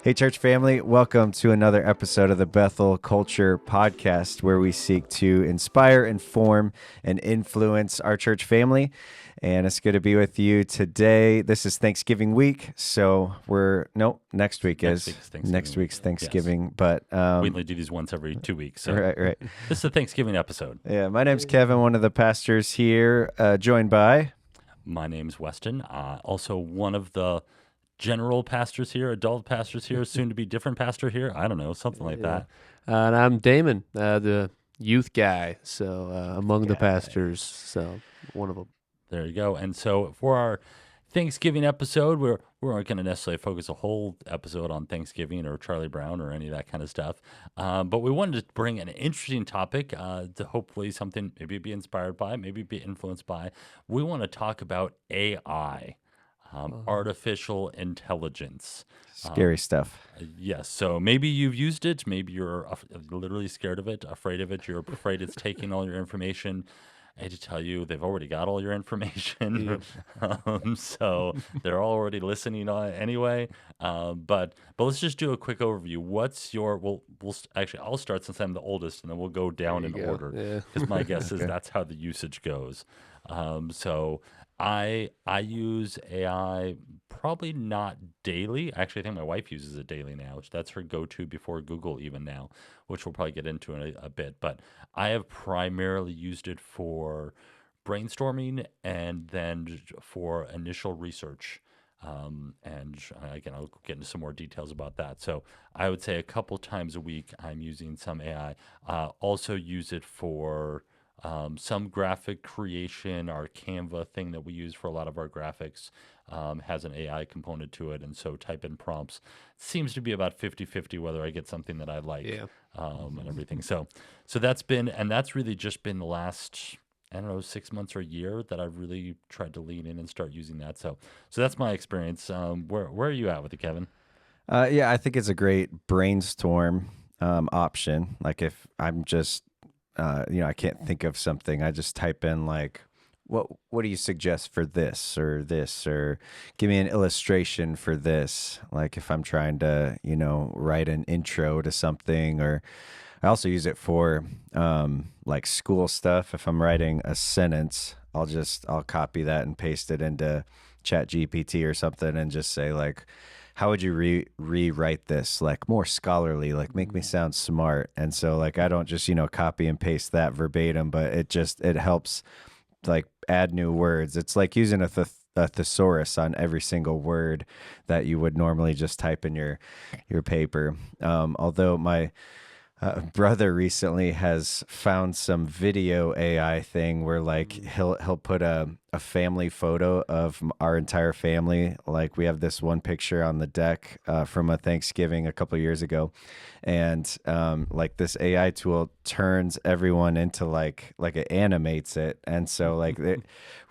Hey, church family, welcome to another episode of the Bethel Culture Podcast, where we seek to inspire, inform, and influence our church family. And it's good to be with you today. This is Thanksgiving week, so next week is Thanksgiving next week's week. Thanksgiving. Yes. But We only do these once every 2 weeks. So right. This is a Thanksgiving episode. Yeah, my name's Kevin, one of the pastors here, joined by. My name's Weston, also one of the general pastors here, adult pastors here, soon to be different pastor here. I don't know, something like that. And I'm Damon, the youth guy, so among the pastors, so one of them. There you go. And so for our Thanksgiving episode, we aren't going to necessarily focus a whole episode on Thanksgiving or Charlie Brown or any of that kind of stuff. But we wanted to bring an interesting topic to hopefully something maybe be inspired by, maybe be influenced by. We want to talk about AI, artificial intelligence. Scary stuff. Yes. So maybe you've used it. Maybe you're literally scared of it, afraid of it. You're afraid it's taking all your information. I hate to tell you, they've already got all your information, so they're already listening anyway. But let's just do a quick overview. What's your actually, I'll start since I'm the oldest, and then we'll go down in order because my guess is that's how the usage goes. So I use AI probably not daily. Actually, I think my wife uses it daily now. That's her go-to before Google even now, which we'll probably get into in a bit. But I have primarily used it for brainstorming and then for initial research. And again, I'll get into some more details about that. So I would say a couple times a week I'm using some AI. Also use it for some graphic creation. Our Canva thing that we use for a lot of our graphics has an AI component to it. And so type in prompts. Seems to be about 50-50 whether I get something that I like and everything. So that's really just been the last, I don't know, 6 months or a year that I've really tried to lean in and start using that. So that's my experience. Where are you at with it, Kevin? Yeah, I think it's a great brainstorm option. Like if I'm just I can't think of something. I just type in like, what do you suggest for this, or give me an illustration for this. Like if I'm trying to, write an intro to something, or I also use it for like school stuff. If I'm writing a sentence, I'll copy that and paste it into ChatGPT or something and just say like, how would you rewrite this, like more scholarly, like make me sound smart? And so like I don't just copy and paste that verbatim, but it helps like add new words. It's like using a thesaurus on every single word that you would normally just type in your paper. Although my brother recently has found some video AI thing where like he'll put a family photo of our entire family. Like we have this one picture on the deck from a Thanksgiving a couple of years ago, and like this AI tool turns everyone into like it animates it. And so like we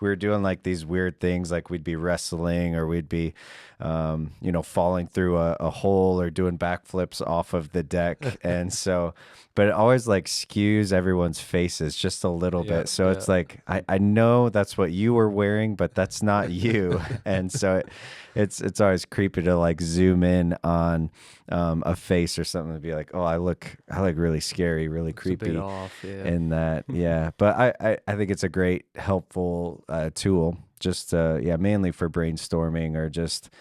were doing like these weird things, like we'd be wrestling, or we'd be falling through a hole, or doing backflips off of the deck. And so, but it always like skews everyone's faces just a little bit. So it's like, I know that's what you were wearing, but that's not you. And so it's always creepy to like zoom in on a face or something and be like, oh, I look really scary, really creepy. It's a bit off, in that. Yeah. But I think it's a great, helpful tool, just mainly for brainstorming, or just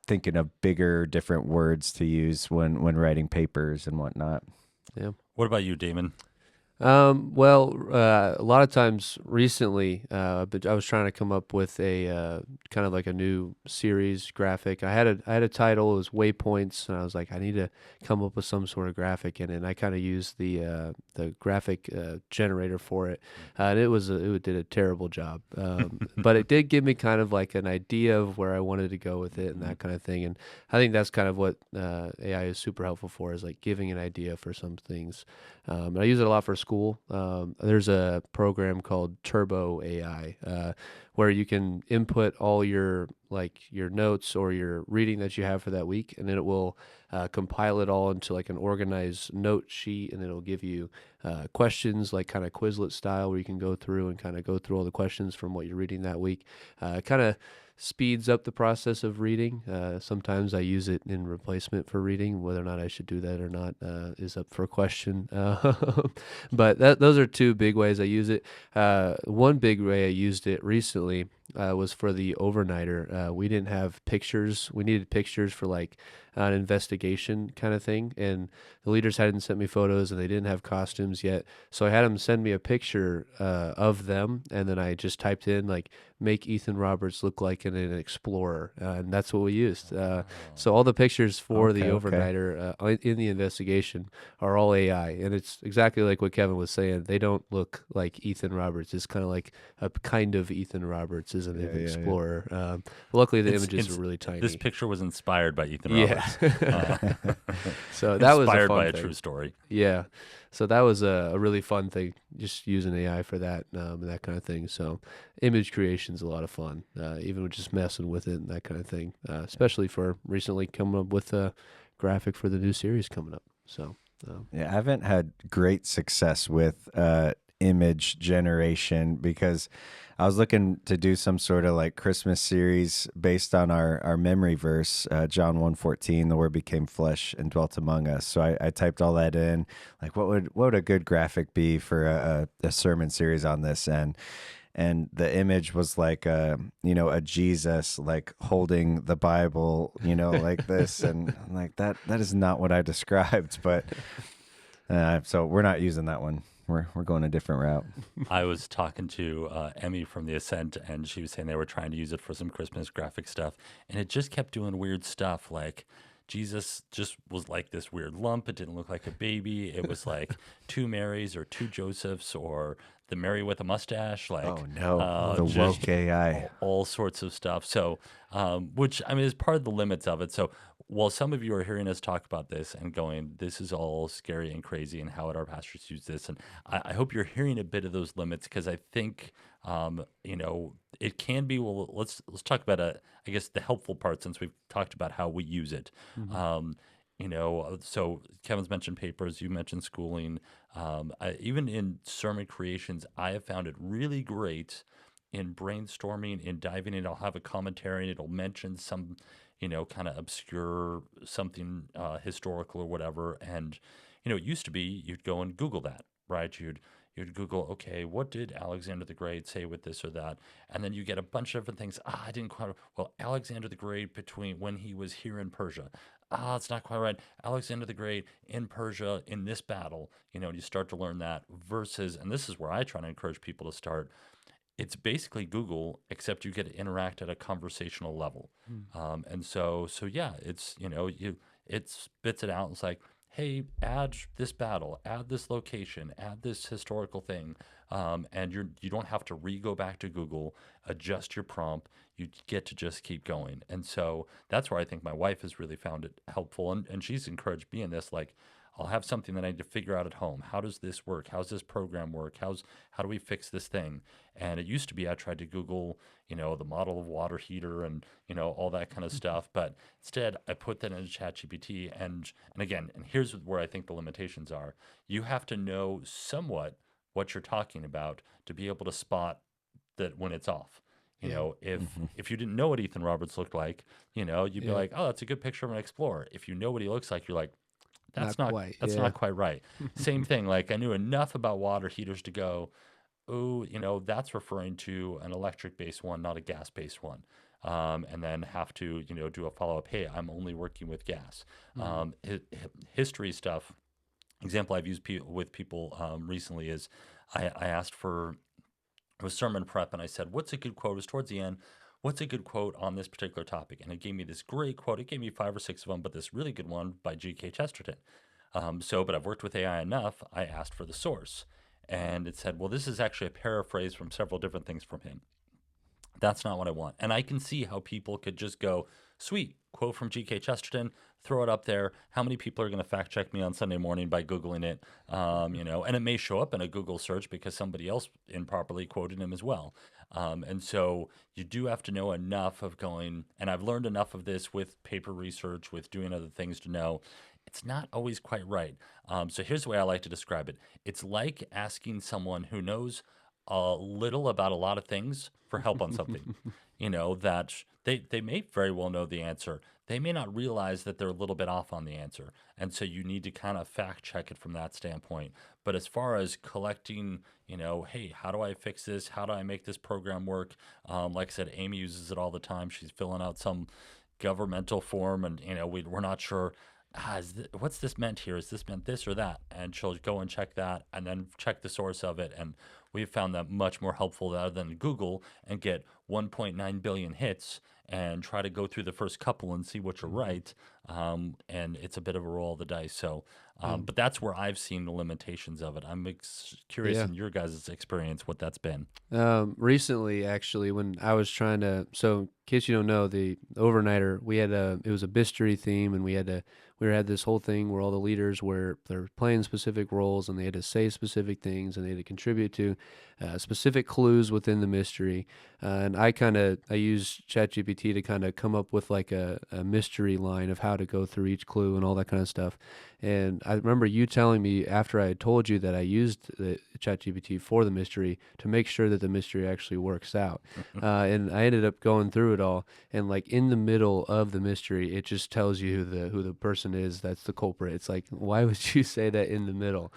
thinking of bigger, different words to use when writing papers and whatnot. Yeah. What about you, Damon? A lot of times recently, but I was trying to come up with a kind of like a new series graphic. I had a title, it was Waypoints, and I was like, I need to come up with some sort of graphic in it. And I kind of used the graphic generator for it, and it did a terrible job. But it did give me kind of like an idea of where I wanted to go with it and that kind of thing. And I think that's kind of what AI is super helpful for, is like giving an idea for some things. I use it a lot for school. There's a program called Turbo AI, where you can input all your like your notes or your reading that you have for that week, and then it will compile it all into like an organized note sheet, and it'll give you questions like kind of Quizlet style, where you can go through and kind of go through all the questions from what you're reading that week. Kind of speeds up the process of reading. Sometimes I use it in replacement for reading. Whether or not I should do that or not is up for question. But those are two big ways I use it. One big way I used it recently was for the overnighter. We didn't have pictures. We needed pictures for like an investigation kind of thing, and the leaders hadn't sent me photos, and they didn't have costumes yet. So I had them send me a picture of them, and then I just typed in like make Ethan Roberts look like an explorer, and that's what we used. So all the pictures for the Okay, okay. overnighter in the investigation are all AI, and it's exactly like what Kevin was saying. They don't look like Ethan Roberts. It's kind of like a kind of Ethan Roberts as an Yeah, yeah, yeah. explorer. Luckily, the images It's were really this tiny. picture was inspired by Ethan Yeah. Roberts. Uh, So that was a inspired by fun a true thing. story. Yeah. So that was a really fun thing, just using AI for that and that kind of thing. So image creation's a lot of fun, even with just messing with it and that kind of thing, especially for recently coming up with a graphic for the new series coming up. So, Yeah, I haven't had great success with image generation because I was looking to do some sort of like Christmas series based on our memory verse, John 1:14, the word became flesh and dwelt among us. So I typed all that in, like what would a good graphic be for a sermon series on this? And the image was like a Jesus like holding the Bible, like this, and I'm like that is not what I described, but so we're not using that one. We're going a different route. I was talking to Emmy from the Ascent, and she was saying they were trying to use it for some Christmas graphic stuff, and it just kept doing weird stuff. Like Jesus just was like this weird lump. It didn't look like a baby. It was like two Marys or two Josephs or the Mary with a mustache. Oh Like no, the just woke AI. all sorts of stuff. So, which I mean is part of the limits of it. So, while some of you are hearing us talk about this and going, "This is all scary and crazy," and how would our pastors use this? And I hope you're hearing a bit of those limits because I think, it can be. Well, let's talk about I guess the helpful part since we've talked about how we use it. mhm. Um, so Kevin's mentioned papers, you mentioned schooling. Even in sermon creations, I have found it really great in brainstorming, in diving in. I'll have a commentary and it'll mention some, kind of obscure something historical or whatever. And, it used to be you'd go and Google that, right? You'd Google, okay, what did Alexander the Great say with this or that? And then you get a bunch of different things. I didn't quite, well, Alexander the Great between when he was here in Persia. It's not quite right. Alexander the Great in Persia in this battle, and you start to learn that versus, and this is where I try to encourage people to start. It's basically Google, except you get to interact at a conversational level. Mm. And so yeah, it's, it spits it out. It's like, hey, add this battle, add this location, add this historical thing. And you don't have to go back to Google, adjust your prompt. You get to just keep going. And so that's where I think my wife has really found it helpful. And she's encouraged me in this, like, I'll have something that I need to figure out at home. How does this work? How's this program work? How do we fix this thing? And it used to be I tried to Google, the model of water heater and, all that kind of stuff. But instead I put that into ChatGPT and again, and here's where I think the limitations are. You have to know somewhat what you're talking about to be able to spot that when it's off. Yeah. Mhm. If you didn't know what Ethan Roberts looked like, you'd be Yeah. like, oh, that's a good picture of an explorer. If you know what he looks like, you're like, Not that's not quite. that's Yeah. not quite right. Same thing. Like I knew enough about water heaters to go, oh, that's referring to an electric based one, not a gas based one. And then have to, do a follow up. Hey, I'm only working with gas. Mhm. History stuff. Example I've used with people recently is I asked for it was sermon prep, and I said, "What's a good quote?" It was towards the end. What's a good quote on this particular topic? And it gave me this great quote. It gave me five or six of them, but this really good one by G.K. Chesterton. But I've worked with AI enough. I asked for the source, and it said, "Well, this is actually a paraphrase from several different things from him." That's not what I want. And I can see how people could just go Sweet. Quote from G.K. Chesterton, throw it up there. How many people are going to fact check me on Sunday morning by Googling it? And it may show up in a Google search because somebody else improperly quoted him as well. And so you do have to know enough of going, and I've learned enough of this with paper research, with doing other things to know it's not always quite right. So here's the way I like to describe it. It's like asking someone who knows a little about a lot of things for help on something. That they may very well know the answer. They may not realize that they're a little bit off on the answer. And so you need to kind of fact check it from that standpoint. But as far as collecting, hey, how do I fix this? How do I make this program work? Like I said, Amy uses it all the time. She's filling out some governmental form, and we're not sure. What's this meant here? Is this meant this or that? And she'll go and check that, and then check the source of it. And we've found that much more helpful rather than Google and get 1.9 billion hits and try to go through the first couple and see what you're right. And it's a bit of a roll of the dice. So, Mm. but that's where I've seen the limitations of it. I'm curious Yeah. in your guys' experience what that's been. Recently, actually, when I was trying to, so in case you don't know, the overnighter, it was a mystery theme, and we had this whole thing where all the leaders they're playing specific roles, and they had to say specific things, and they had to contribute to specific clues within the mystery. And I used ChatGPT to kind of come up with like a mystery line of how to go through each clue and all that kind of stuff. And I remember you telling me after I had told you that I used the ChatGPT for the mystery to make sure that the mystery actually works out. And I ended up going through it all, and like in the middle of the mystery, it just tells you who the person is that's the culprit. It's like, why would you say that in the middle?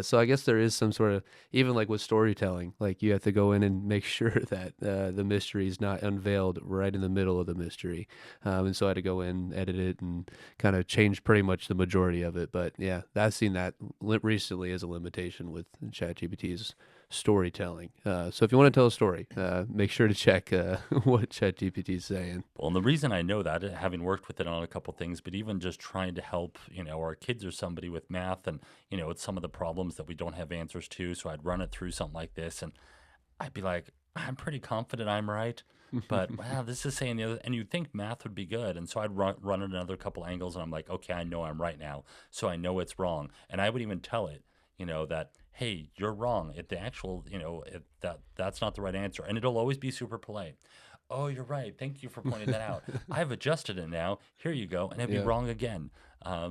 So I guess there is some sort of, even like with storytelling, like you have to go in and make sure that the mystery is not unveiled right in the middle of the mystery. And so I had to go in, edit it, and kind of change pretty much the majority of it. But yeah, I've seen that recently as a limitation with ChatGPT's storytelling. So if you want to tell a story, make sure to check what ChatGPT is saying. Well, and the reason I know that, having worked with it on a couple things, but even just trying to help, our kids or somebody with math, and it's some of the problems that we don't have answers to. So I'd run it through something like this, and I'd be like, I'm pretty confident I'm right, but wow, this is saying the other. And you'd think math would be good, and so I'd run it another couple angles, and I'm like, okay, I know I'm right now, so I know it's wrong, and I would even tell it, that hey, you're wrong. The actual, that's not the right answer, and it'll always be super polite. Oh, you're right. Thank you for pointing that out. I've adjusted it now. Here you go, and it'd be Yeah. wrong again.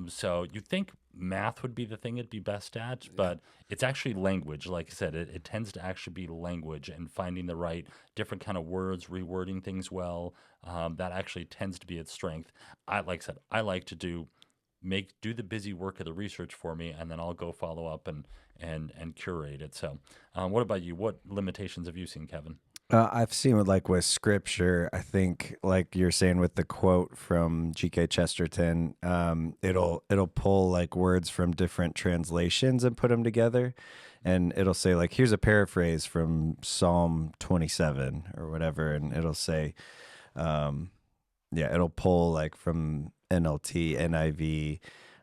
So you'd think math would be the thing it'd be best at, but it's actually language. Like I said, it tends to actually be language and finding the right different kind of words, rewording things well. That actually tends to be its strength. Like I said, I like to do the busy work of the research for me, and then I'll go follow up and curate it. So, what about you? What limitations have you seen, Kevin? I've seen with scripture. I think, like you're saying with the quote from G.K. Chesterton, it'll pull like words from different translations and put them together, and it'll say like, here's a paraphrase from Psalm 27 or whatever, and it'll say, it'll pull like from NLT, NIV,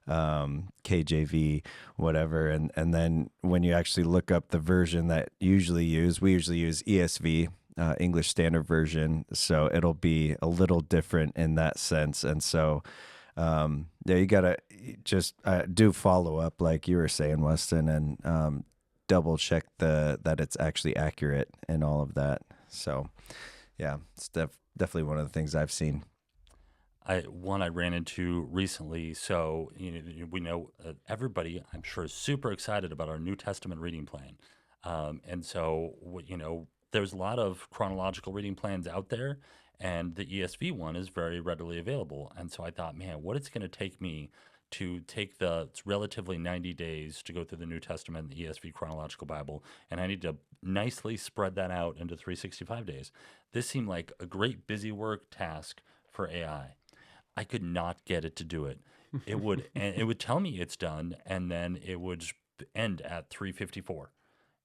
KJV, whatever, and then when you actually look up the version that we usually use ESV, English Standard Version, so it'll be a little different in that sense. And so you gotta just do follow up like you were saying, Weston, and double check that it's actually accurate and all of that. So yeah, it's definitely one of the things I've seen. I ran into recently. So we know everybody, I'm sure, is super excited about our New Testament reading plan, and so there's a lot of chronological reading plans out there, and the ESV one is very readily available. And so I thought, man, what it's going to take me to take it's relatively 90 days to go through the New Testament and the ESV chronological Bible, and I need to nicely spread that out into 365 days. This seemed like a great busy work task for AI. I could not get it to do it. It would tell me it's done, and then it would end at 3:54,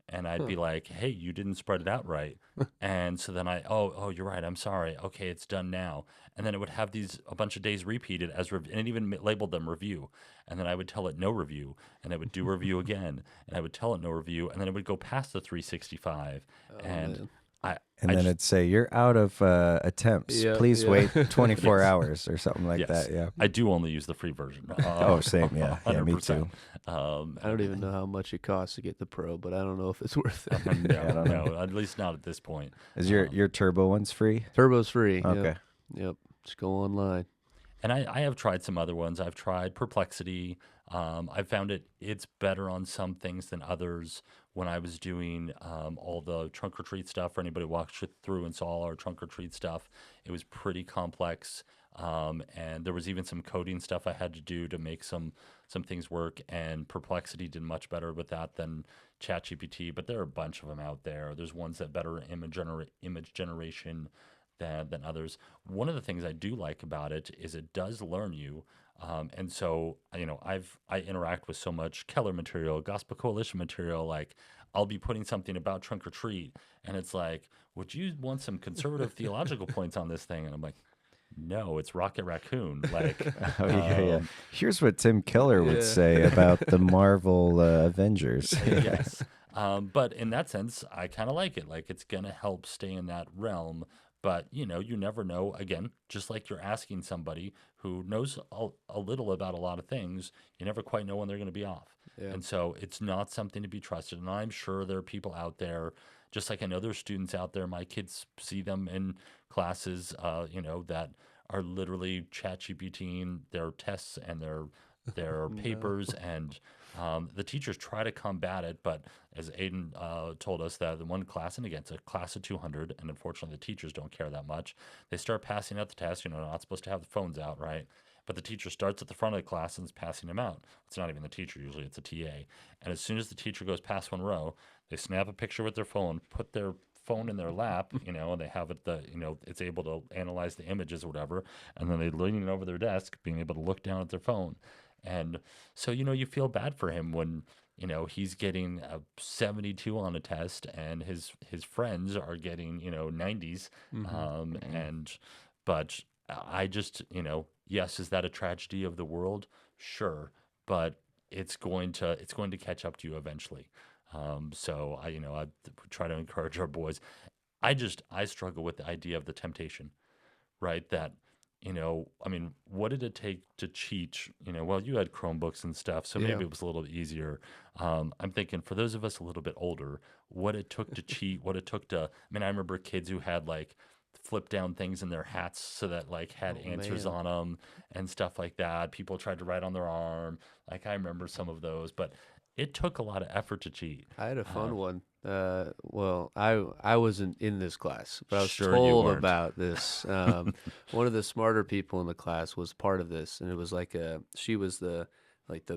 and I'd Huh. be like, "Hey, you didn't spread it out right." And so then oh, you're right. I'm sorry. Okay, it's done now. And then it would have a bunch of days repeated and it even labeled them review. And then I would tell it no review, and it would do review again, and I would tell it no review, and then it would go past the 365, Oh and man. I And I then just it'd say, you're out of attempts. Yeah, Please yeah. wait 24 yes. hours or something like Yes, that. Yeah. I do only use the free version. Oh, same. Yeah. Yeah, me 100%. too. I don't even know how much it costs to get the Pro, but I don't know if it's worth it. Yeah, I No, don't know. no, at least not at this point. Is Um, your turbo one's free? Turbo's free. Yep. Okay. Yep. Just go online. And I have tried some other ones. I've tried Perplexity. I've found it's better on some things than others. When I was doing all the trunk or treat stuff, for anybody who walked through and saw all our trunk or treat stuff, it was pretty complex. And there was even some coding stuff I had to do to make some things work. And Perplexity did much better with that than ChatGPT. But there are a bunch of them out there. There's ones that better image generation than others. One of the things I do like about it is it does learn you. And so, I interact with so much Keller material, Gospel Coalition material. Like, I'll be putting something about trunk or treat, and it's like, would you want some conservative theological points on this thing? And I'm like, no, it's Rocket Raccoon. Like, Oh, yeah, yeah. um, Here's what Tim Keller would Yeah. say about the Marvel Avengers. yes. But in that sense, I kind of like it. Like, it's going to help stay in that realm. But, you never know. Again, just like you're asking somebody who knows a little about a lot of things, you never quite know when they're going to be off. Yeah. And so it's not something to be trusted. And I'm sure there are people out there, just like I know there's students out there, my kids see them in classes, that are literally chat GPTing their tests and their No. papers, and the teachers try to combat it. But as Aiden told us, that the one class, and again, it's a class of 200, and unfortunately the teachers don't care that much. They start passing out the test. They're not supposed to have the phones out, right? But the teacher starts at the front of the class and is passing them out. It's not even the teacher, usually it's a TA. And as soon as the teacher goes past one row, they snap a picture with their phone, put their phone in their lap, and they have it, it's able to analyze the images or whatever, and then they leaning over their desk, being able to look down at their phone. And so, you feel bad for him when, he's getting a 72 on a test, and his friends are getting, 90s. And but I just, yes, is that a tragedy of the world? Sure, but it's going to catch up to you eventually. So I try to encourage our boys. I struggle with the idea of the temptation, right? That, I mean, what did it take to cheat? Well, you had Chromebooks and stuff, so Yeah. maybe it was a little bit easier. I'm thinking for those of us a little bit older, what it took to cheat, what it took to, I mean, I remember kids who had like flip down things in their hats so that like had Oh answers man. on them and stuff like that. People tried to write on their arm. Like, I remember some of those, but it took a lot of effort to cheat. I had a Uh, fun one. Well, I wasn't in this class, but I was Sure you told weren't. about this. One of the smarter people in the class was part of this, and it was like she was the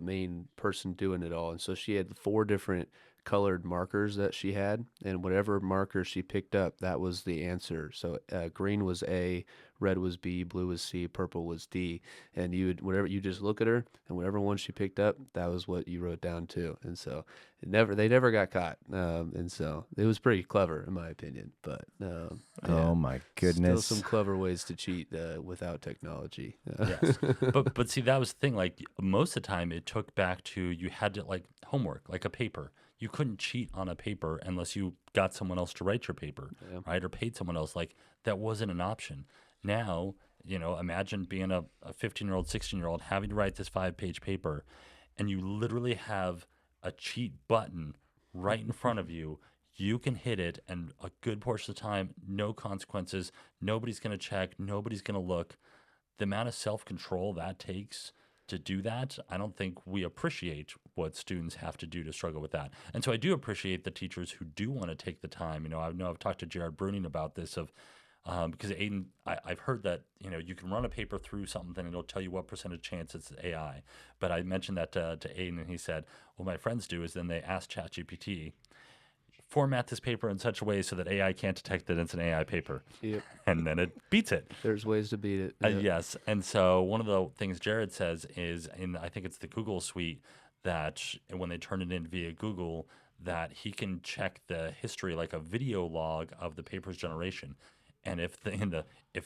main person doing it all, and so she had 4 different colored markers that she had, and whatever marker she picked up, that was the answer. So green was A, red was B, blue was C, purple was D, and you just look at her, and whatever one she picked up, that was what you wrote down too. And so they never got caught, and so it was pretty clever in my opinion. But yeah, Oh, my still some goodness. clever ways to cheat without technology. Yes. But see, that was the thing. Like, most of the time it took back to, you had to, like, homework, like a paper. You couldn't cheat on a paper unless you got someone else to write your paper, Yeah. right? Or paid someone else. Like, that wasn't an option. Now, imagine being a 15-year-old, 16-year-old, having to write this 5-page paper, and you literally have a cheat button right in front of you. You can hit it, and a good portion of the time, no consequences. Nobody's going to check. Nobody's going to look. The amount of self control that takes to do that, I don't think we appreciate what students have to do to struggle with that. And so I do appreciate the teachers who do want to take the time. I know I've talked to Jared Bruning about this, because Aiden, I've heard that you can run a paper through something and it'll tell you what percentage chance it's AI. But I mentioned that to Aiden, and he said, "What my friends do is then they ask ChatGPT, format this paper in such a way so that AI can't detect that it's an AI paper," Yep. and then it beats it. There's ways to beat it. Yep. Yes. And so one of the things Jared says is, I think it's the Google suite, that when they turn it in via Google, that he can check the history, like a video log of the paper's generation. And if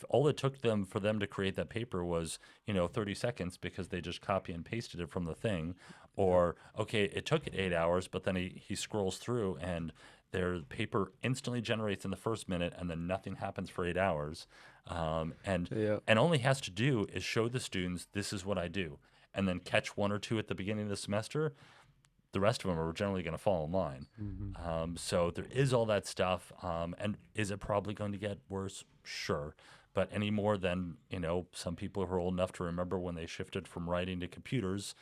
all it took them for them to create that paper was, 30 seconds, because they just copy and pasted it from the thing, or okay, it took it 8 hours, but then he scrolls through and their paper instantly generates in the first minute, and then nothing happens for 8 hours, and Yeah. only has to do is show the students this is what I do, and then catch one or two at the beginning of the semester. The rest of them are generally going to fall in line. Hmm. So there is all that stuff. And is it probably going to get worse? Sure. But any more than, some people who are old enough to remember when they shifted from writing to computers,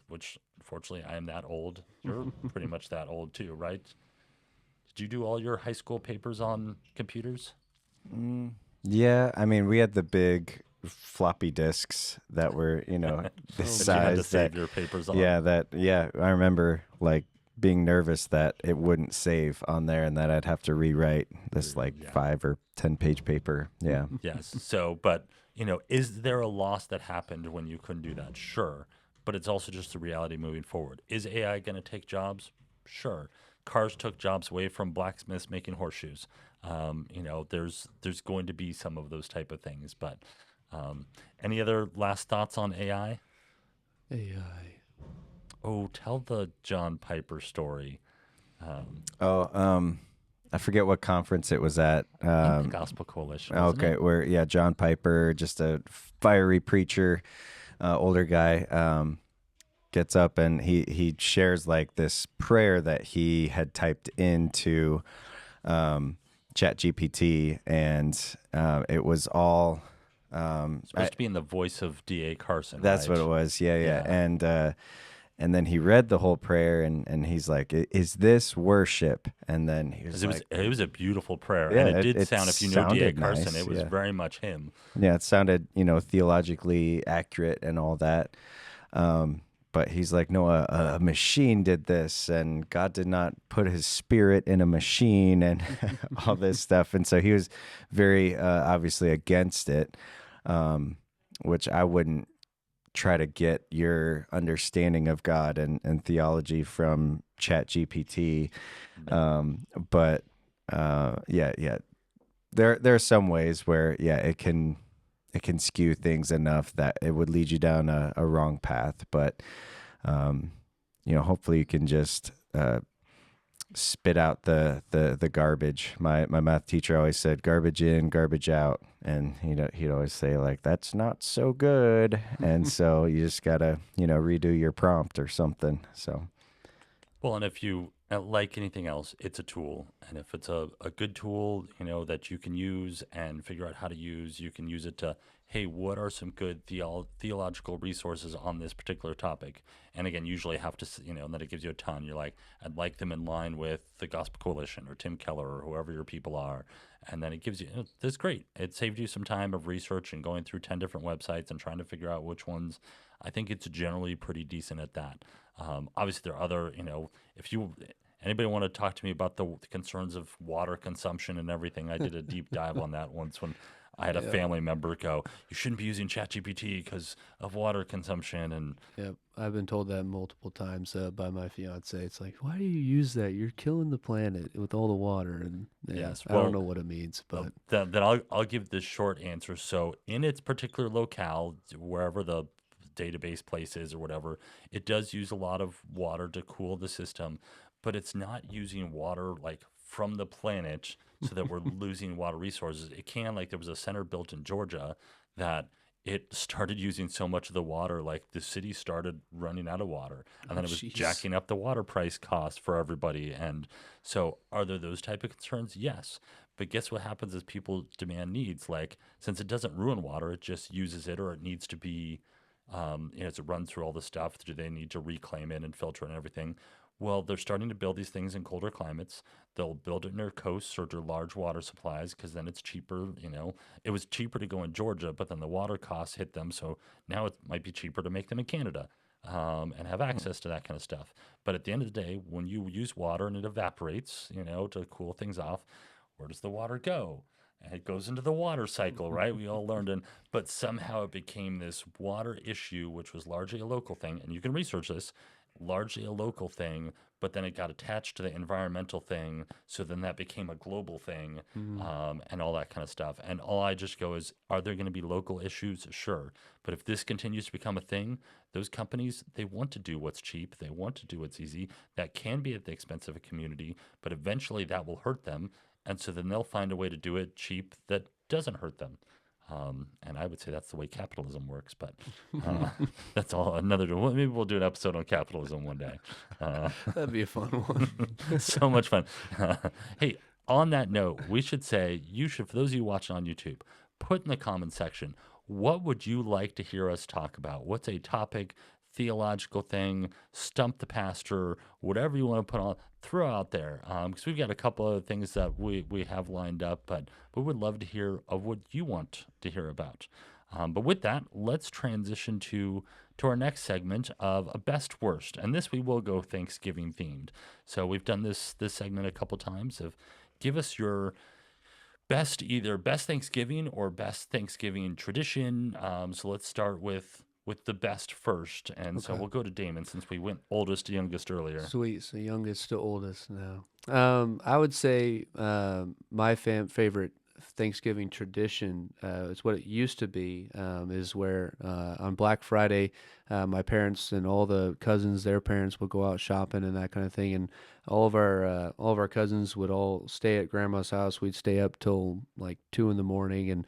which unfortunately I am that old. You're pretty much that old too, right? Did you do all your high school papers on computers? Yeah, I mean, we had the big floppy disks that were, this Oh, That you had to size that, save your papers on? yeah, I remember like being nervous that it wouldn't save on there and that I'd have to rewrite this like Yeah. 5 or 10 page paper. Yeah. Yes. So, but, is there a loss that happened when you couldn't do that? Sure. But it's also just the reality moving forward. Is AI going to take jobs? Sure. Cars took jobs away from blacksmiths making horseshoes. There's going to be some of those type of things. But any other last thoughts on AI? AI. Oh, tell the John Piper story. Oh, I forget what conference it was at. I think the Gospel Coalition. Wasn't Okay, it? where John Piper, just a fiery preacher, older guy, gets up and he shares like this prayer that he had typed into Chat GPT, and it was all Supposed to be in the voice of D.A. Carson, that's right? what it was. Yeah, yeah. Yeah. And then he read the whole prayer, and he's like, "Is this worship?" And then he was Because like, it was a beautiful prayer, "Yeah, and it it, did it sound. If you know D.A. sounded Carson, nice. it was Yeah, very much him. yeah, it sounded theologically accurate and all that." But he's like, "No, a machine did this, and God did not put His Spirit in a machine, and all this stuff." And so he was very obviously against it, which I wouldn't try to get your understanding of God and theology from Chat GPT. But yeah, there are some ways where it can skew things enough that it would lead you down a wrong path. But hopefully you can just spit out the garbage. My math teacher always said garbage in, garbage out, and he'd always say like that's not so good, and so you just gotta redo your prompt or something. So Well, and if you like anything else, it's a tool, and if it's a good tool, that you can use and figure out how to use, you can use it to, hey, what are some good theological resources on this particular topic? And again, usually have to, and then it gives you a ton. You're like, I'd like them in line with the Gospel Coalition or Tim Keller or whoever your people are, and then it gives you. That's great. It saved you some time of research and going through 10 different websites and trying to figure out which ones. I think it's generally pretty decent at that. Obviously, there are other, if you anybody want to talk to me about the concerns of water consumption and everything, I did a deep dive on that once when I had a Yeah. family member go, "You shouldn't be using ChatGPT because of water consumption." And Yep, I've been told that multiple times by my fiance. It's like, why do you use that? You're killing the planet with all the water, and yeah, yes, I don't well, know what it means, but then I'll give this short answer. So in its particular locale, wherever the database place is or whatever, it does use a lot of water to cool the system, but it's not using water like from the planet so that we're losing water resources. It can, like there was a center built in Georgia that it started using so much of the water, like the city started running out of water, and oh then it was jeez. jacking up the water price cost for everybody. And so, are there those type of concerns? Yes. But guess what happens is people demand needs. Like, since it doesn't ruin water, it just uses it, or it needs to be, to run through all the stuff. Do they need to reclaim it and filter it and everything? Well, they're starting to build these things in colder climates. They'll build it near coasts or to large water supplies because then it's cheaper. It was cheaper to go in Georgia, but then the water costs hit them. So now it might be cheaper to make them in Canada, and have access to that kind of stuff. But at the end of the day, when you use water and it evaporates, to cool things off, where does the water go? And it goes into the water cycle, right? We all learned, but somehow it became this water issue, which was largely a local thing. And you can research this, largely a local thing, but then it got attached to the environmental thing. So then that became a global thing, and all that kind of stuff. And all I just go is, are there going to be local issues? Sure. But if this continues to become a thing, those companies, they want to do what's cheap. They want to do what's easy. That can be at the expense of a community, but eventually that will hurt them. And so then they'll find a way to do it cheap that doesn't hurt them. And I would say that's the way capitalism works, but that's all another. Well, maybe we'll do an episode on capitalism one day. That'd be a fun one. So much fun. Hey, on that note, we should say you should, for those of you watching on YouTube, put in the comment section, what would you like to hear us talk about? What's a topic, theological thing, stump the pastor, whatever you want to put on, throw out there. Because we've got a couple of things that we have lined up, but we would love to hear of what you want to hear about. But with that, let's transition to our next segment of a best worst, and this we will go Thanksgiving themed. So we've done this segment a couple times of give us your best, either best Thanksgiving or best Thanksgiving tradition. So let's start with the best first, and so Okay. we'll go to Damon since we went oldest to youngest earlier. Sweet. So youngest to oldest now. I would say my favorite Thanksgiving tradition is what it used to be. Is where on Black Friday, my parents and all the cousins, their parents would go out shopping and that kind of thing, and all of our cousins would all stay at grandma's house. We'd stay up till like 2 in the morning and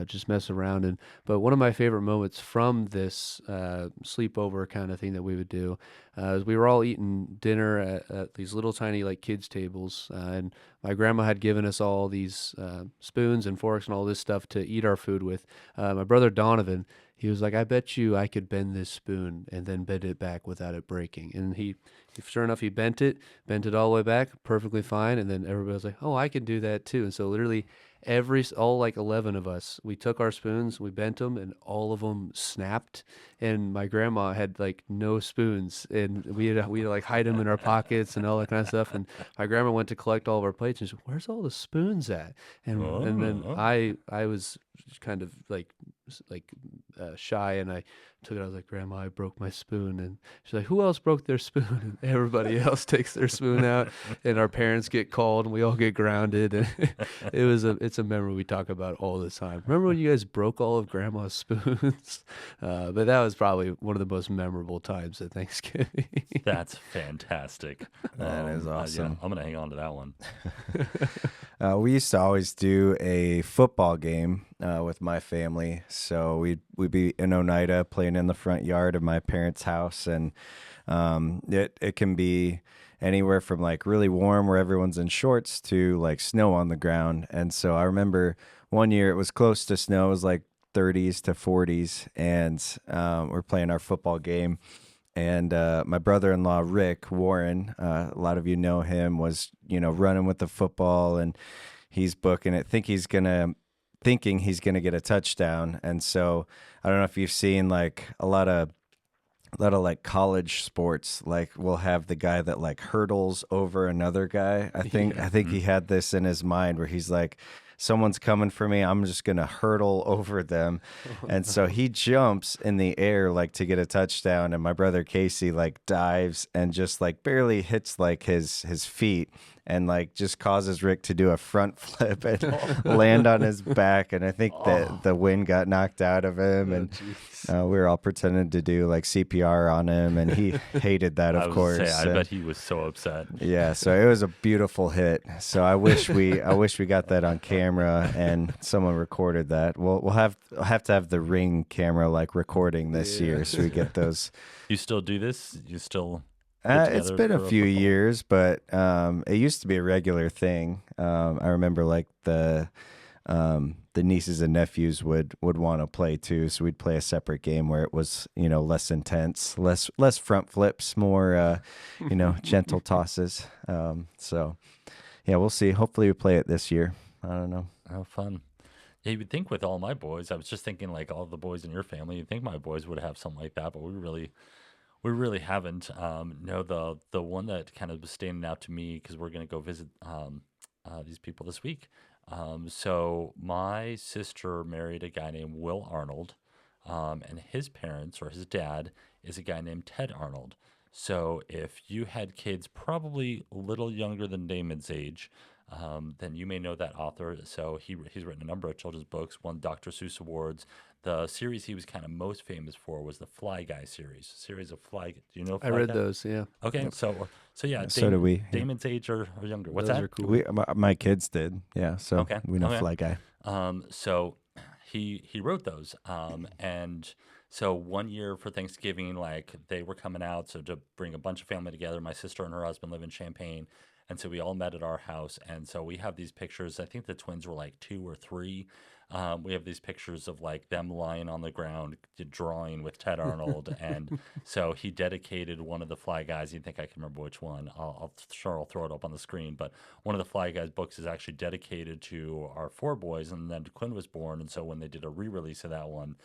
just mess around. But one of my favorite moments from this sleepover kind of thing that we would do is we were all eating dinner at these little tiny like kids tables, and my grandma had given us all these spoons and forks and all this stuff to eat our food with. My brother Donovan, he was like, I bet you I could bend this spoon and then bend it back without it breaking. And sure enough, he bent it all the way back perfectly fine. And then everybody was like, oh, I can do that too. And so literally all like 11 of us, we took our spoons, we bent them, and all of them snapped. And my grandma had like no spoons, and we had to like hide them in our pockets and all that kind of stuff. And my grandma went to collect all of our plates, and she's like, "Where's all the spoons at?" And then Oh. I was kind of like shy, and I took it. I was like, "Grandma, I broke my spoon," and she's like, "Who else broke their spoon?" And everybody else takes their spoon out, and our parents get called, and we all get grounded. And it's a memory we talk about all the time. Remember when you guys broke all of Grandma's spoons? But that was probably one of the most memorable times at Thanksgiving. That's fantastic. That is Yeah, awesome. I'm gonna hang on to that one. We used to always do a football game with my family. So we'd be in Oneida playing in the front yard of my parents' house, and it can be anywhere from like really warm where everyone's in shorts to like snow on the ground. And so I remember one year it was close to snow. It was like 30s to 40s, and we're playing our football game. And my brother-in-law Rick Warren, a lot of you know him, was running with the football, and he's booking it, thinking he's gonna get a touchdown. And so I don't know if you've seen like a lot of like college sports, like we'll have the guy that like hurdles over another guy. I think he had this in his mind where he's like, someone's coming for me, I'm just gonna hurdle over them. And so he jumps in the air like to get a touchdown, and my brother Casey like dives and just like barely hits like his feet, and like just causes Rick to do a front flip and land on his back. And I think that the wind got knocked out of him, and we were all pretending to do like CPR on him, and he hated that, I of was course. gonna say, I And- bet he was so upset. yeah, so it was a beautiful hit. So I wish we got that on camera and someone recorded that. We'll have to have the Ring camera like recording this year, so we get those. You still do this? You still? Get It's together been a for few football? years, but it used to be a regular thing. I remember like the nieces and nephews would want to play too, so we'd play a separate game where it was less intense, less front flips, more gentle tosses. So yeah, we'll see. Hopefully we play it this year. I don't know. Oh, fun. Yeah, you would think with all my boys, I was just thinking like all the boys in your family, you'd think my boys would have something like that, but we really haven't. No, the one that kind of was standing out to me because we're gonna go visit these people this week. So my sister married a guy named Will Arnold, and his parents or his dad is a guy named Ted Arnold. So if you had kids probably a little younger than Damon's age, then you may know that author. So he's written a number of children's books, won Dr. Seuss awards. The series he was kind of most famous for was the Fly Guy series, series of Fly. Do you know I Fly read Guy? those. Yeah, Okay, so yeah, So do we. Yeah. Damon's age or younger. What's those that? are cool. My kids did. Yeah. So Okay, we know okay. Fly Guy. So he wrote those, and so one year for Thanksgiving, like they were coming out, so to bring a bunch of family together. My sister and her husband live in Champaign, and so we all met at our house, and so we have these pictures. I think the twins were like 2 or 3. We have these pictures of like them lying on the ground drawing with Ted Arnold, and so he dedicated one of the Fly Guys. You think I can remember which one? I'll throw it up on the screen. But one of the Fly Guys books is actually dedicated to our 4 boys, and then Quinn was born. And so when they did a re-release of that one,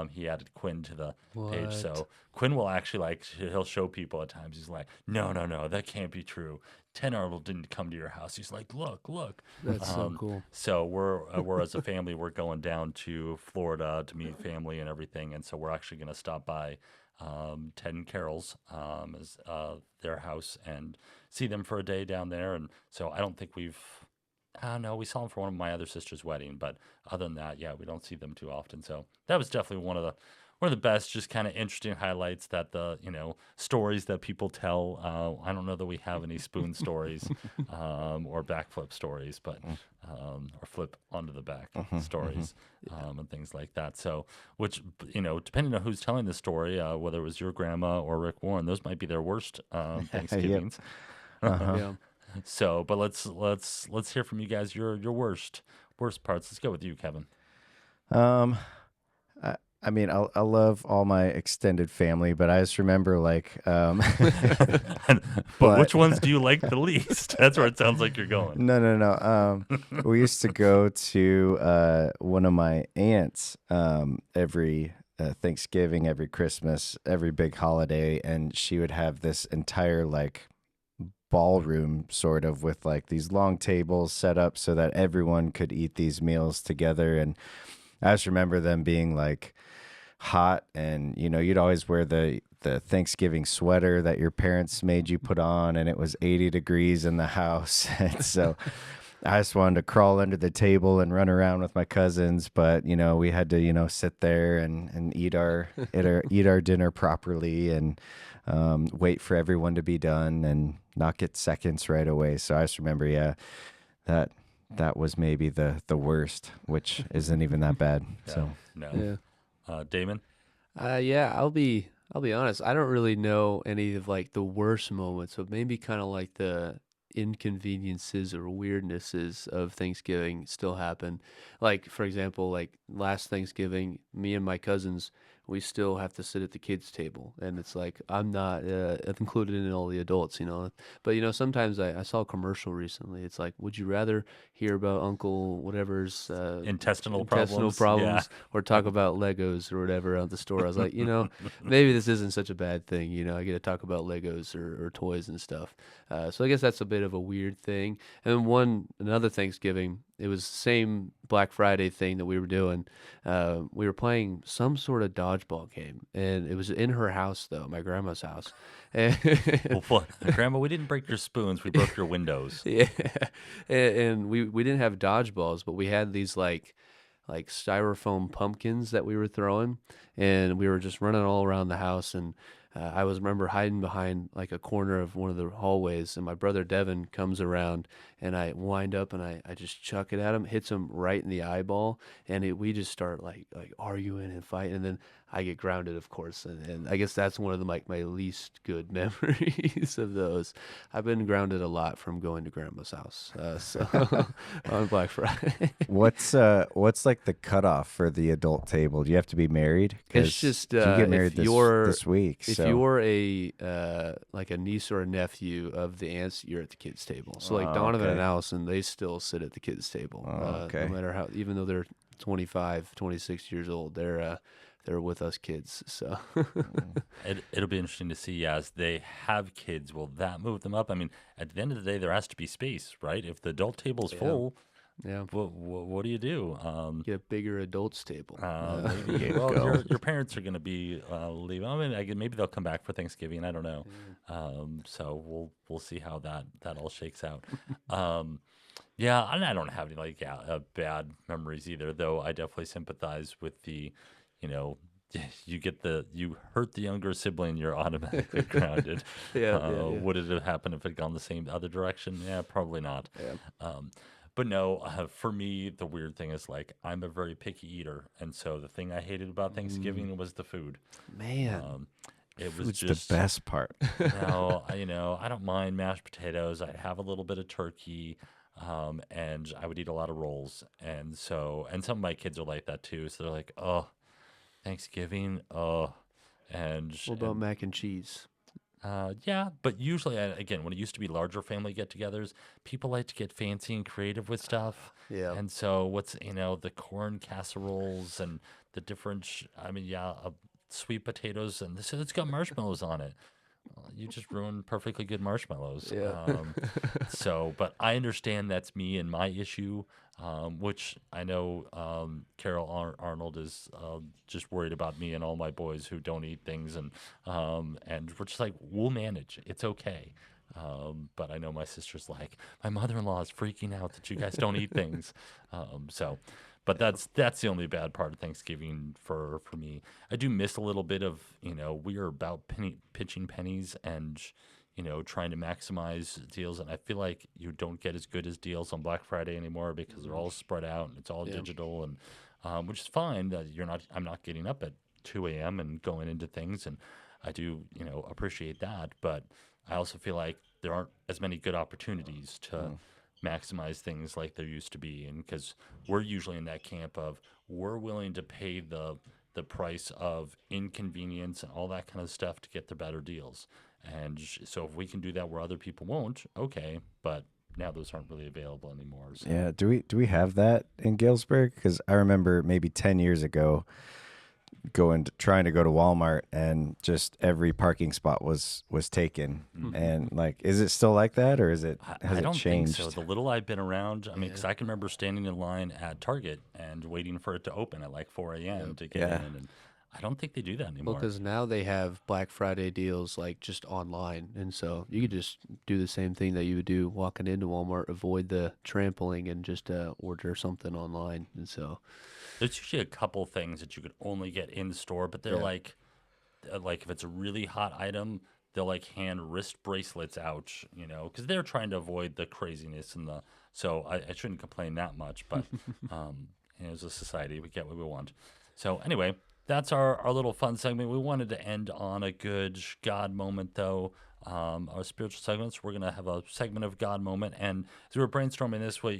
he added Quinn to the page. What? So Quinn will actually he'll show people at times. He's like, no, no, no, that can't be true. Ted Arnold didn't come to your house. He's like, look, look. That's so cool. So we're as a family, we're going down to Florida to meet family and everything, and so we're actually going to stop by Ted and Carol's as their house and see them for a day down there. And so I don't think I don't know, we saw them for one of my other sister's wedding, but other than that, yeah, we don't see them too often. So that was definitely one of the best, just kind of interesting highlights that the stories that people tell. I don't know that we have any spoon stories or backflip stories, but or flip onto the back stories and things like that. So, which depending on who's telling the story, whether it was your grandma or Rick Warren, those might be their worst Thanksgivings. Yeah. So, but let's hear from you guys. Your worst parts. Let's go with you, Kevin. Um, I mean, I love all my extended family, but I just remember But but which ones do you like the least? That's where it sounds like you're going. no. We used to go to one of my aunts every Thanksgiving, every Christmas, every big holiday, and she would have this entire ballroom sort of with like these long tables set up so that everyone could eat these meals together. And I just remember them being like hot, and you'd always wear the Thanksgiving sweater that your parents made you put on, and it was 80 degrees in the house. And so I just wanted to crawl under the table and run around with my cousins, but we had to sit there and eat our dinner properly, and wait for everyone to be done and not get seconds right away. So I just remember, yeah, that was maybe the worst, which isn't even that bad. So No. Yeah. Damon? Yeah, I'll be honest. I don't really know any of like the worst moments, but maybe kind of like the inconveniences or weirdnesses of Thanksgiving still happen. Like for example, like last Thanksgiving, me and my cousins, we still have to sit at the kids' table, and it's like I'm not included in all the adults, But sometimes I saw a commercial recently. It's like, would you rather hear about Uncle whatever's Intestinal intestinal problems. problems or talk about Legos or whatever at the store? I was like, maybe this isn't such a bad thing. I get to talk about Legos or toys and stuff. So I guess that's a bit of a weird thing. And another Thanksgiving, it was the same Black Friday thing that we were doing. We were playing some sort of dodgeball game, and it was in her house, though, my grandma's house. And Well, what? Grandma, we didn't break your spoons. We broke your windows. yeah, and we didn't have dodgeballs, but we had these like styrofoam pumpkins that we were throwing, and we were just running all around the house. And I remember hiding behind like a corner of one of the hallways, and my brother Devin comes around, and I wind up and I just chuck it at him, hits him right in the eyeball, and we just start like arguing and fighting, and then I get grounded, of course, and I guess that's one of my least good memories of those. I've been grounded a lot from going to grandma's house, so on Black Friday. what's like the cutoff for the adult table? Do you have to be married? It's just you get married this week. if So you're like a niece or a nephew of the aunts, you're at the kids' table. So like Donovan and okay. Allison, they still sit at the kids' table. Okay. No matter how, even though they're 25, 26 years old, they're with us kids. So It'll be interesting to see as they have kids. Will that move them up? I mean, at the end of the day, there has to be space, right? If the adult table's Yeah. full, Yeah. What do you do? Get a bigger adults table. Maybe. There you Well, go. your parents are going to be leaving. I mean, maybe they'll come back for Thanksgiving. I don't know. So we'll see how that all shakes out. Um, yeah, and I don't have any bad memories either. Though I definitely sympathize with the, you know, you hurt the younger sibling, you're automatically grounded. Yeah, yeah, yeah. Would it have happened if it gone the same other direction? Yeah, probably not. Yeah. Um, but no, for me, the weird thing is like I'm a very picky eater, and so the thing I hated about Mm, Thanksgiving was the food. man, Um, it was Food's the just best part. no, I don't mind mashed potatoes. I have a little bit of turkey, and I would eat a lot of rolls, and and some of my kids are like that too. So they're like, oh, Thanksgiving, oh, and what about and mac and cheese? yeah, but usually, again, when it used to be larger family get-togethers, people like to get fancy and creative with stuff. Yeah. And so, the corn casseroles and the different, I mean, yeah, sweet potatoes, and this it's got marshmallows on it. You just ruined perfectly good marshmallows. Yeah. But I understand that's me and my issue, which I know Carol Arnold is just worried about me and all my boys who don't eat things, and we're just like, we'll manage. It's okay. But I know my sister's like, my mother-in-law is freaking out that you guys don't eat things. So, but that's the only bad part of Thanksgiving for me. I do miss a little bit of, we are about pitching pennies and, trying to maximize deals. And I feel like you don't get as good as deals on Black Friday anymore because they're all spread out and it's all Yeah. digital, and which is fine. That I'm not getting up at 2 a.m. and going into things, and I do, appreciate that. But I also feel like there aren't as many good opportunities to maximize things like there used to be, and because we're usually in that camp of we're willing to pay the price of inconvenience and all that kind of stuff to get the better deals. And so if we can do that where other people won't, okay, but now those aren't really available anymore. So Yeah, do we have that in Galesburg? Because I remember maybe 10 years ago trying to go to Walmart and just every parking spot was taken. And like, is it still like that, or has I it don't think so. changed? The little I've been around, I mean, Yeah. because I can remember standing in line at Target and waiting for it to open at like 4 a.m. to get Yeah. in, and I don't think they do that Well, anymore. because now they have Black Friday deals like just online, and so you could just do the same thing that you would do walking into Walmart, avoid the trampling, and just order something online. And so, There's usually a couple things that you could only get in store, but they're yeah, like if it's a really hot item, they'll like hand wrist bracelets out, because they're trying to avoid the craziness and the. So I shouldn't complain that much, but as a society, we get what we want. So anyway, that's our little fun segment. We wanted to end on a good God moment, though. Our spiritual segments. We're gonna have a segment of God moment, and as we were brainstorming this way,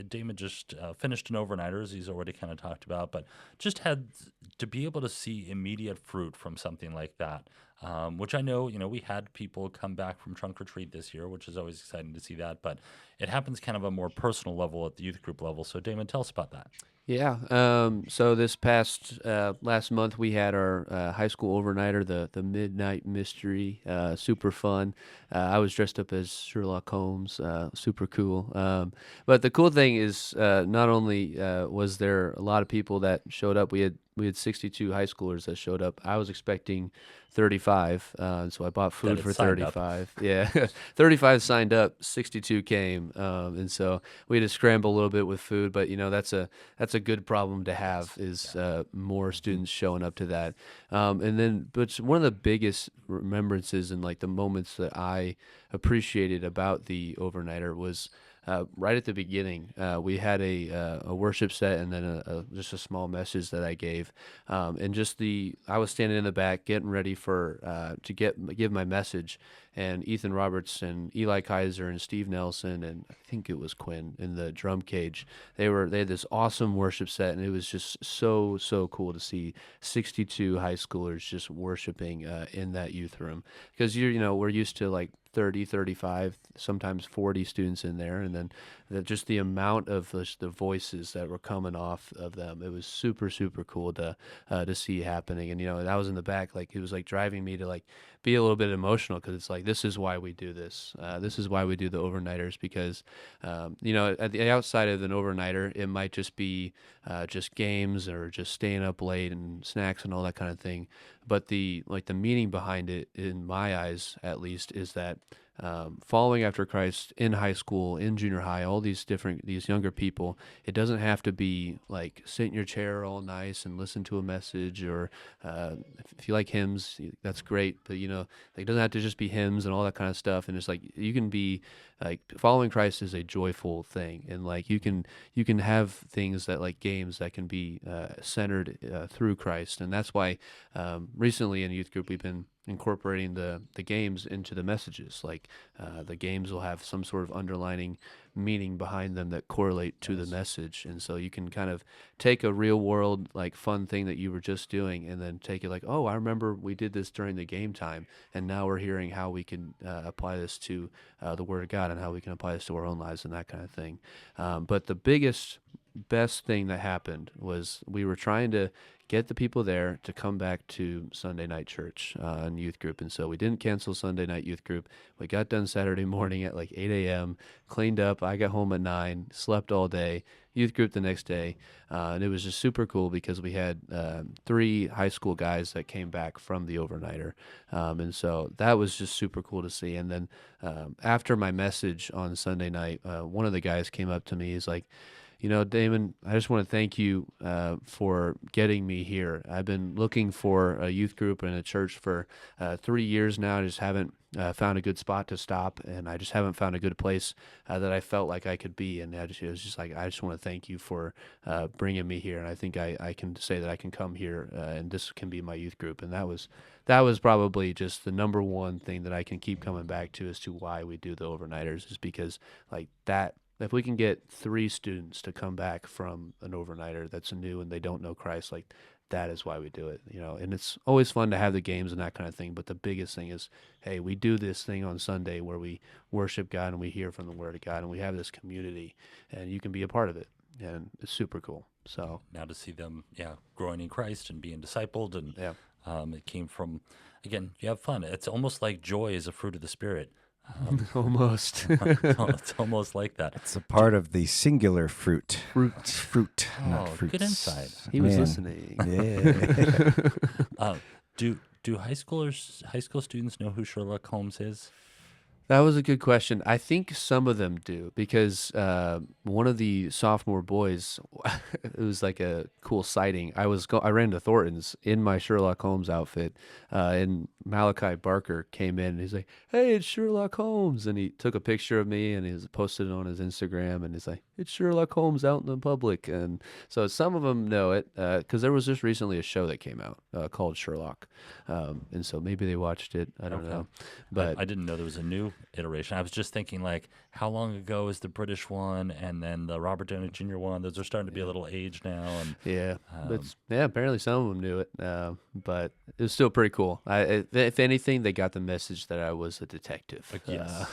Damon just finished an overnighter, as he's already kind of talked about, but just had to be able to see immediate fruit from something like that. Which I know, we had people come back from trunk or treat this year, which is always exciting to see that, but it happens kind of a more personal level at the youth group level. So, Damon, tell us about that. yeah. So this past last month we had our high school overnighter, the Midnight Mystery. Super fun. I was dressed up as Sherlock Holmes. Super cool. But the cool thing is, not only was there a lot of people that showed up, we had 62 high schoolers that showed up. I was expecting 35, so I bought food That for it signed up. 35. Yeah, 35 signed up, 62 came, and so we had to scramble a little bit with food. But that's a good problem to have, is more students showing up to that. But one of the biggest remembrances and like the moments that I appreciated about the overnighter was right at the beginning. We had a worship set, and then just a small message that I gave, and I was standing in the back getting ready to give my message, and Ethan Roberts and Eli Kaiser and Steve Nelson and I think it was Quinn in the drum cage. They had this awesome worship set, and it was just so cool to see 62 high schoolers just worshiping in that youth room, because we're used to like 30, 35, sometimes 40 students in there, and then just the amount of the voices that were coming off of them, it was super super cool to see happening. And that was in the back, like it was like driving me to like be a little bit emotional, because it's like, this is why we do this. This is why we do the overnighters, because at the outside of an overnighter, it might just be just games or just staying up late and snacks and all that kind of thing. But the meaning behind it, in my eyes at least, is that following after Christ in high school, in junior high, all these younger people, it doesn't have to be like sit in your chair all nice and listen to a message, or if you like hymns, that's great. But it doesn't have to just be hymns and all that kind of stuff. And it's like, you can be like, following Christ is a joyful thing, and like you can have things that, like games, that can be centered through Christ. And that's why recently in youth group we've been incorporating the games into the messages. Like the games will have some sort of underlining meaning behind them that correlate to the message. And so you can kind of take a real world, like fun thing that you were just doing, and then take it like, oh, I remember we did this during the game time, and now we're hearing how we can apply this to the Word of God, and how we can apply this to our own lives, and that kind of thing. But the best thing that happened was, we were trying to get the people there to come back to Sunday night church and youth group. And so we didn't cancel Sunday night youth group. We got done Saturday morning at like 8 a.m., cleaned up. I got home at 9, slept all day, youth group the next day. And it was just super cool, because we had 3 high school guys that came back from the overnighter. And so that was just super cool to see. And then after my message on Sunday night, one of the guys came up to me. He's like, Damon, I just want to thank you for getting me here. I've been looking for a youth group and a church for 3 years now. I just haven't found a good spot to stop, and I just haven't found a good place that I felt like I could be. And it was just like, I just want to thank you for bringing me here. And I think I can say that I can come here, and this can be my youth group. And that was probably just the number one thing that I can keep coming back to, as to why we do the overnighters, is because like that. If we can get 3 students to come back from an overnighter that's new and they don't know Christ, like, that is why we do it. And it's always fun to have the games and that kind of thing. But the biggest thing is, hey, we do this thing on Sunday where we worship God and we hear from the Word of God, and we have this community, and you can be a part of it. And it's super cool. So Now to see them, growing in Christ and being discipled, and yeah. it came from, again, you have fun. It's almost like joy is a fruit of the Spirit. Almost. It's almost like that. It's a part of the singular fruit. Fruit, not Oh, fruits. good insight. He was Man. listening. Yeah. Do high school students know who Sherlock Holmes is? That was a good question. I think some of them do, because one of the sophomore boys, it was like a cool sighting. I ran into Thornton's in my Sherlock Holmes outfit, and Malachi Barker came in, and he's like, "Hey, it's Sherlock Holmes," and he took a picture of me and he posted it on his Instagram, and he's like, "It's Sherlock Holmes out in the public." And so some of them know it, because there was just recently a show that came out called Sherlock, and so maybe they watched it. I don't know, but I didn't know there was a new iteration. I was just thinking, like, how long ago is the British one, and then the Robert Downey Jr. one? Those are starting to be a little aged now. And yeah, apparently some of them knew it, but it was still pretty cool. If anything, they got the message that I was a detective. yes.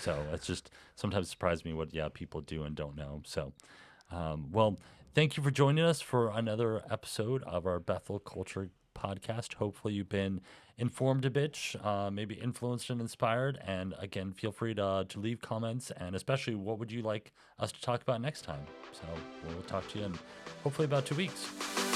So it's just sometimes surprised me what people do and don't know. So, well, thank you for joining us for another episode of our Bethel Culture Podcast. Hopefully you've been informed a bit, maybe influenced and inspired. And again, feel free to leave comments, and especially what would you like us to talk about next time. So we'll talk to you in hopefully about 2 weeks.